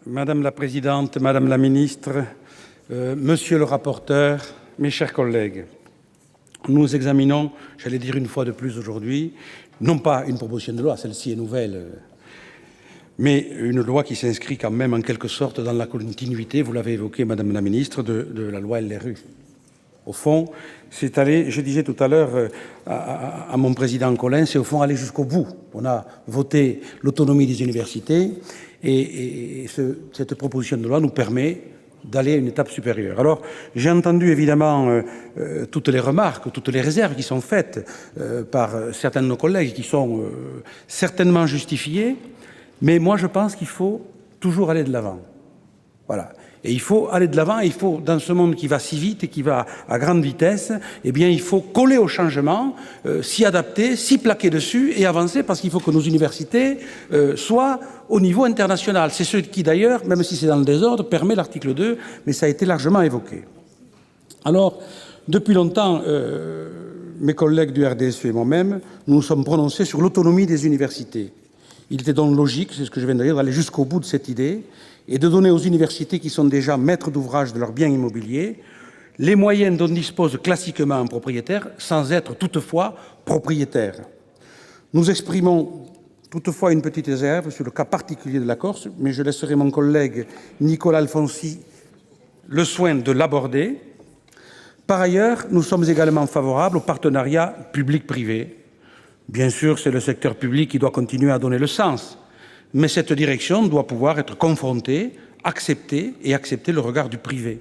Madame la Présidente, Madame la Ministre, Monsieur le rapporteur, mes chers collègues, nous examinons, j'allais dire une fois de plus aujourd'hui, non pas une proposition de loi, celle-ci est nouvelle, mais une loi qui s'inscrit quand même en quelque sorte dans la continuité, vous l'avez évoqué Madame la Ministre, de la loi LRU. Au fond, c'est aller, je disais tout à l'heure à mon président Collin, c'est au fond aller jusqu'au bout. On a voté l'autonomie des universités et cette proposition de loi nous permet d'aller à une étape supérieure. Alors, j'ai entendu évidemment toutes les remarques, toutes les réserves qui sont faites par certains de nos collègues qui sont certainement justifiées, mais moi je pense qu'il faut toujours aller de l'avant. Voilà. Et il faut aller de l'avant, il faut, dans ce monde qui va si vite et qui va à grande vitesse, eh bien, il faut coller au changement, s'y adapter, s'y plaquer dessus et avancer parce qu'il faut que nos universités soient au niveau international. C'est ce qui, d'ailleurs, même si c'est dans le désordre, permet l'article 2, mais ça a été largement évoqué. Alors, depuis longtemps, mes collègues du RDSE et moi-même, nous nous sommes prononcés sur l'autonomie des universités. Il était donc logique, c'est ce que je viens de dire, d'aller jusqu'au bout de cette idée et de donner aux universités qui sont déjà maîtres d'ouvrage de leurs biens immobiliers les moyens dont disposent classiquement un propriétaire sans être toutefois propriétaire. Nous exprimons toutefois une petite réserve sur le cas particulier de la Corse, mais je laisserai mon collègue Nicolas Alfonsi le soin de l'aborder. Par ailleurs, nous sommes également favorables au partenariat public-privé. Bien sûr, c'est le secteur public qui doit continuer à donner le sens, mais cette direction doit pouvoir être confrontée, acceptée et accepter le regard du privé.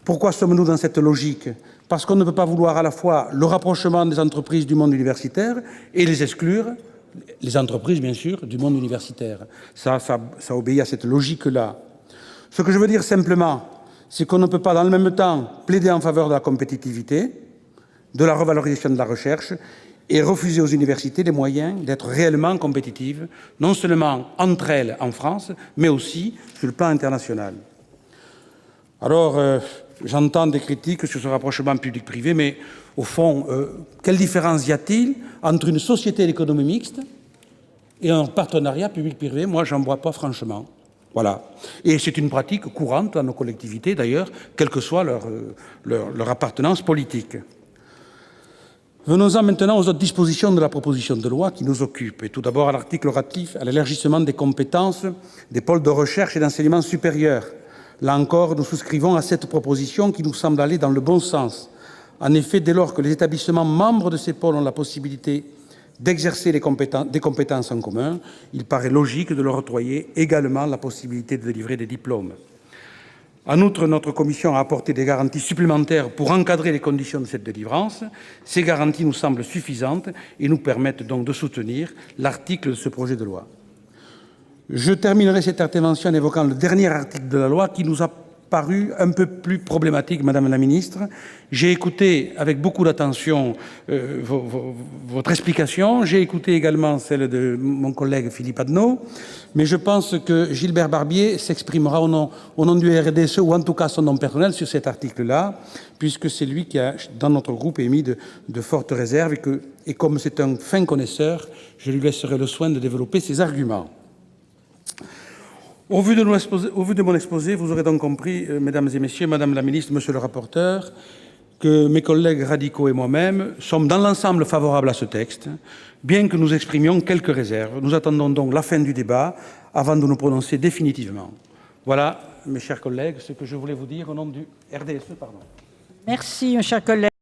Pourquoi sommes-nous dans cette logique? Parce qu'on ne peut pas vouloir à la fois le rapprochement des entreprises du monde universitaire et les exclure, les entreprises bien sûr, du monde universitaire. Ça obéit à cette logique-là. Ce que je veux dire simplement, c'est qu'on ne peut pas dans le même temps plaider en faveur de la compétitivité, de la revalorisation de la recherche et refuser aux universités les moyens d'être réellement compétitives, non seulement entre elles en France, mais aussi sur le plan international. Alors, j'entends des critiques sur ce rapprochement public-privé, mais au fond, quelle différence y a-t-il entre une société d'économie mixte et un partenariat public-privé? Moi, j'en vois pas franchement. Voilà. Et c'est une pratique courante dans nos collectivités, d'ailleurs, quelle que soit leur appartenance politique. Venons-en maintenant aux autres dispositions de la proposition de loi qui nous occupent. Et tout d'abord à l'article relatif à l'élargissement des compétences des pôles de recherche et d'enseignement supérieur. Là encore, nous souscrivons à cette proposition qui nous semble aller dans le bon sens. En effet, dès lors que les établissements membres de ces pôles ont la possibilité d'exercer des compétences en commun, il paraît logique de leur octroyer également la possibilité de délivrer des diplômes. En outre, notre commission a apporté des garanties supplémentaires pour encadrer les conditions de cette délivrance. Ces garanties nous semblent suffisantes et nous permettent donc de soutenir l'article de ce projet de loi. Je terminerai cette intervention en évoquant le dernier article de la loi qui nous a paru un peu plus problématique, Madame la Ministre. J'ai écouté avec beaucoup d'attention votre explication. J'ai écouté également celle de mon collègue Philippe Adnot. Mais je pense que Gilbert Barbier s'exprimera au nom du RDSE, ou en tout cas son nom personnel, sur cet article-là, puisque c'est lui qui a, dans notre groupe, émis de fortes réserves et comme c'est un fin connaisseur, je lui laisserai le soin de développer ses arguments. Au vu de mon exposé, vous aurez donc compris, Mesdames et Messieurs, Madame la Ministre, Monsieur le rapporteur, que mes collègues radicaux et moi-même sommes dans l'ensemble favorables à ce texte, bien que nous exprimions quelques réserves. Nous attendons donc la fin du débat avant de nous prononcer définitivement. Voilà, mes chers collègues, ce que je voulais vous dire au nom du RDSE. Merci, mon cher collègue.